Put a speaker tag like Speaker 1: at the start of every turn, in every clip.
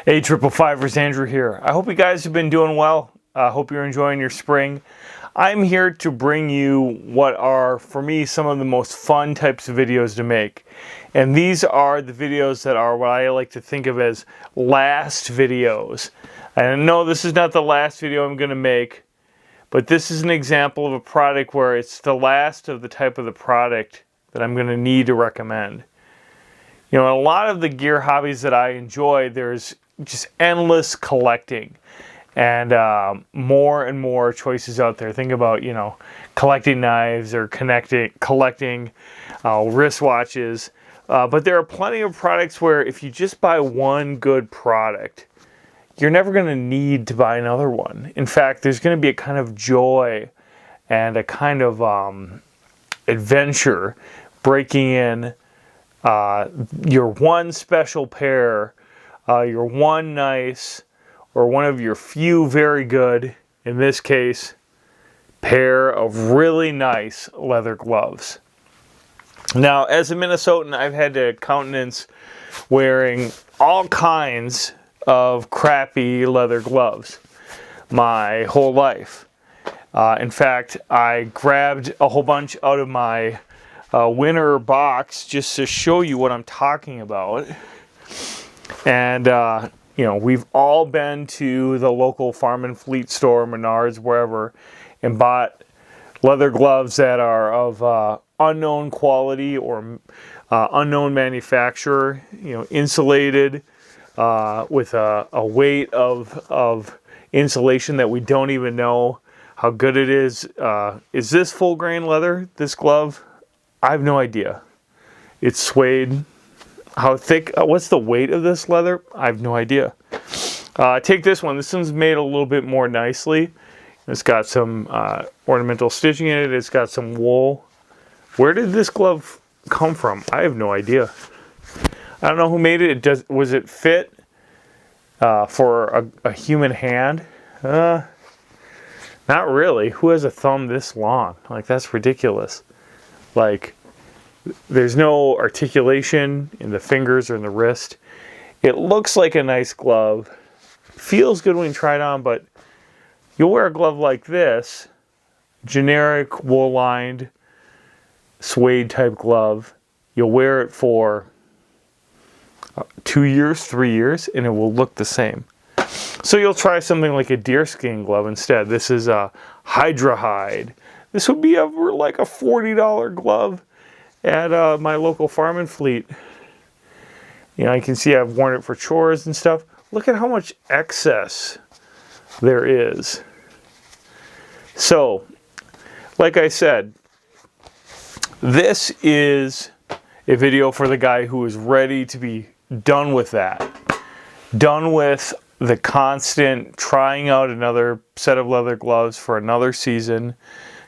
Speaker 1: Hey, 555ers, Andrew here. I hope you guys have been doing well. I hope you're enjoying your spring. I'm here to bring you what are, for me, some of the most fun types of videos to make. And these are the videos that are what I like to think of as last videos. And no, this is not the last video I'm going to make, but this is an example of a product where it's the last of the type of the product that I'm going to need to recommend. You know, in a lot of the gear hobbies that I enjoy, there's just endless collecting and more and more choices out there. Think about, you know, collecting knives or collecting wristwatches. But there are plenty of products where if you just buy one good product, you're never going to need to buy another one. In fact, there's going to be a kind of joy and a kind of adventure breaking in your one special pair, your one nice, or one of your few very good, in this case, pair of really nice leather gloves. Now, as a Minnesotan, I've had to countenance wearing all kinds of crappy leather gloves my whole life. In fact, I grabbed a whole bunch out of my winter box just to show you what I'm talking about. And you know, we've all been to the local farm and fleet store, Menards, wherever, and bought leather gloves that are of unknown quality or unknown manufacturer, you know, insulated with a weight of insulation that we don't even know how good it is. Is this full grain leather, this glove? I have no idea. It's suede. How thick? What's the weight of this leather? I have no idea. Take this one. This one's made a little bit more nicely. It's got some ornamental stitching in it. It's got some wool. Where did this glove come from? I have no idea. I don't know who made it. Was it fit for a human hand? Not really. Who has a thumb this long? Like, that's ridiculous. Like, there's no articulation in the fingers or in the wrist. It looks like a nice glove. Feels good when you try it on, but you'll wear a glove like this, generic wool-lined suede type glove. You'll wear it for 2 years, 3 years, and it will look the same. So you'll try something like a deerskin glove instead. This is a Hydra hide. This would be like a $40 glove at my local farm and fleet. You know, you can see I've worn it for chores and stuff. Look at how much excess there is. So, like I said, this is a video for the guy who is ready to be done with that. Done with the constant trying out another set of leather gloves for another season,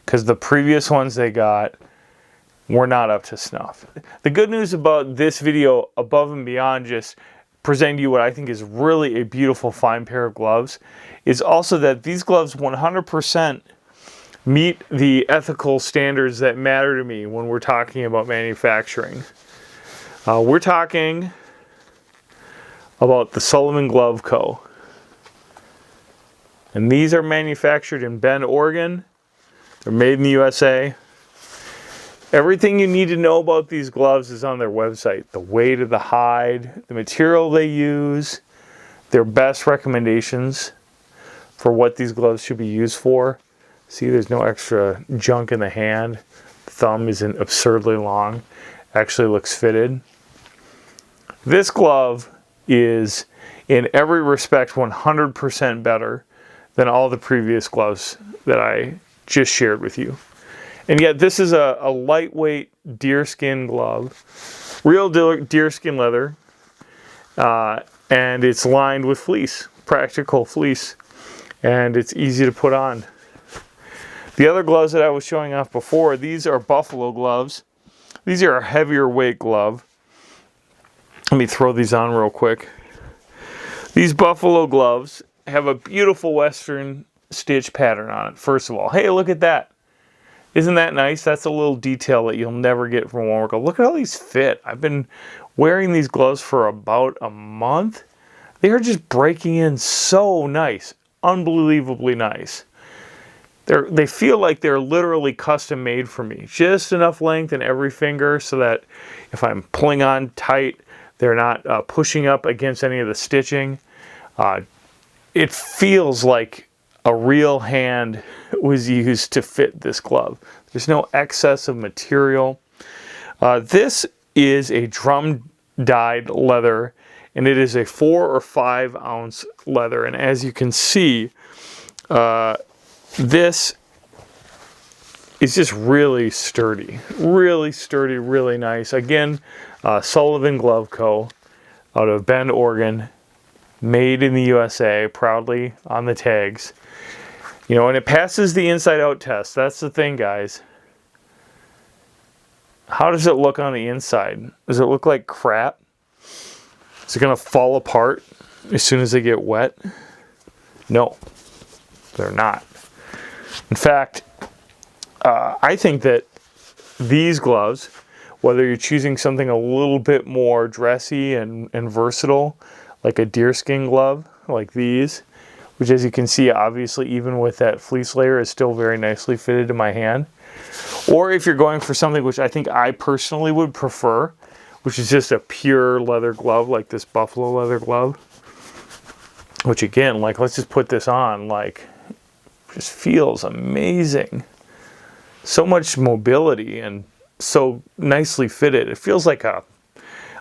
Speaker 1: because the previous ones they got were not up to snuff. The good news about this video, above and beyond just presenting to you what I think is really a beautiful fine pair of gloves, is also that these gloves 100% meet the ethical standards that matter to me when we're talking about manufacturing. We're talking about the Sullivan Glove Co. And these are manufactured in Bend, Oregon. They're made in the USA. Everything you need to know about these gloves is on their website. The weight of the hide, the material they use, their best recommendations for what these gloves should be used for. See, there's no extra junk in the hand. The thumb isn't absurdly long. Actually looks fitted. This glove is, in every respect, 100% better than all the previous gloves that I just shared with you. And yet this is a lightweight deerskin glove, real deerskin leather, and it's lined with fleece, practical fleece, and it's easy to put on. The other gloves that I was showing off before, these are buffalo gloves. These are a heavier weight glove. Let me throw these on real quick. These buffalo gloves have a beautiful Western stitch pattern on it, first of all. Hey, look at that. Isn't that nice? That's a little detail that you'll never get from one workout. Look at how these fit. I've been wearing these gloves for about a month. They are just breaking in so nice, unbelievably nice. They feel like they're literally custom made for me. Just enough length in every finger so that if I'm pulling on tight, they're not pushing up against any of the stitching. It feels like a real hand was used to fit this glove. There's no excess of material. This is a drum dyed leather, and it is a 4 or 5 ounce leather. And as you can see, this is just really sturdy, really nice. Again, Sullivan Glove Co. out of Bend, Oregon, made in the USA, proudly on the tags. You know, and it passes the inside out test. That's the thing, guys. How does it look on the inside? Does it look like crap? Is it going to fall apart as soon as they get wet? No, they're not. In fact, I think that these gloves, whether you're choosing something a little bit more dressy and versatile, like a deerskin glove, like these, which as you can see, obviously, even with that fleece layer, is still very nicely fitted to my hand. Or if you're going for something which I think I personally would prefer, which is just a pure leather glove, like this buffalo leather glove, which again, like, let's just put this on, like, just feels amazing. So much mobility and so nicely fitted. It feels like a,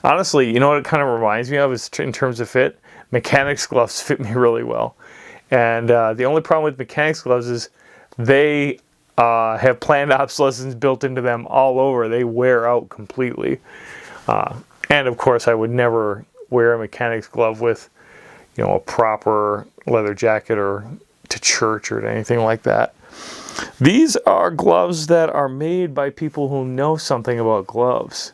Speaker 1: honestly, you know what it kind of reminds me of is in terms of fit? Mechanics gloves fit me really well. And the only problem with mechanics gloves is they have planned obsolescence built into them all over. They wear out completely. And of course, I would never wear a mechanics glove with, you know, a proper leather jacket or to church or anything like that. These are gloves that are made by people who know something about gloves.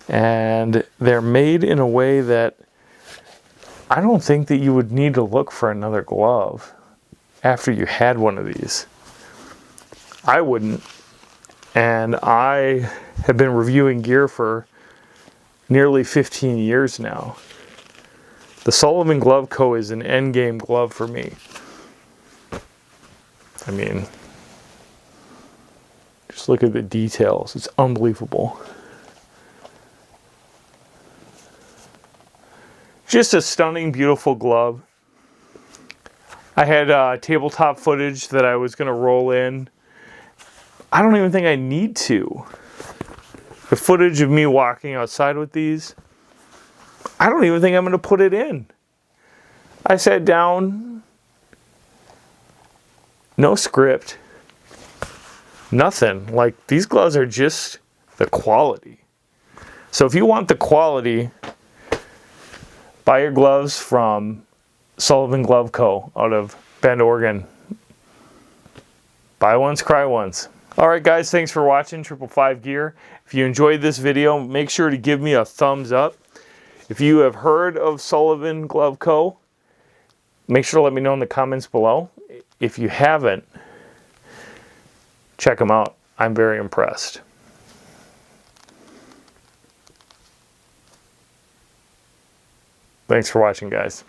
Speaker 1: And they're made in a way that I don't think that you would need to look for another glove after you had one of these. I wouldn't. And I have been reviewing gear for nearly 15 years now. The Sullivan Glove Co. is an endgame glove for me. I mean, just look at the details. It's unbelievable. Just a stunning, beautiful glove. I had tabletop footage that I was going to roll in. I don't even think I need to. The footage of me walking outside with these, I don't even think I'm going to put it in. I sat down, no script, nothing. Like, these gloves are just the quality. So if you want the quality, buy your gloves from Sullivan Glove Co. out of Bend, Oregon. Buy once, cry once. Alright guys, thanks for watching 555 Gear. If you enjoyed this video, make sure to give me a thumbs up. If you have heard of Sullivan Glove Co., make sure to let me know in the comments below. If you haven't, check them out. I'm very impressed. Thanks for watching, guys.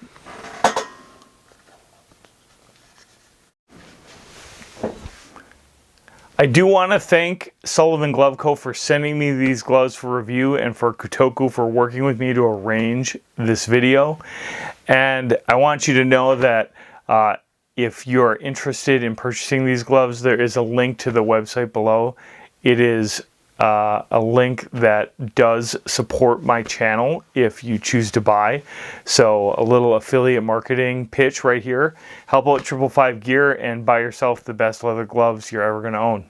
Speaker 1: I do want to thank Sullivan Glove Co. for sending me these gloves for review and for Kotoku for working with me to arrange this video. And I want you to know that if you're interested in purchasing these gloves, there is a link to the website below. It is a link that does support my channel if you choose to buy. So a little affiliate marketing pitch right here. Help out 555 Gear and buy yourself the best leather gloves you're ever going to own.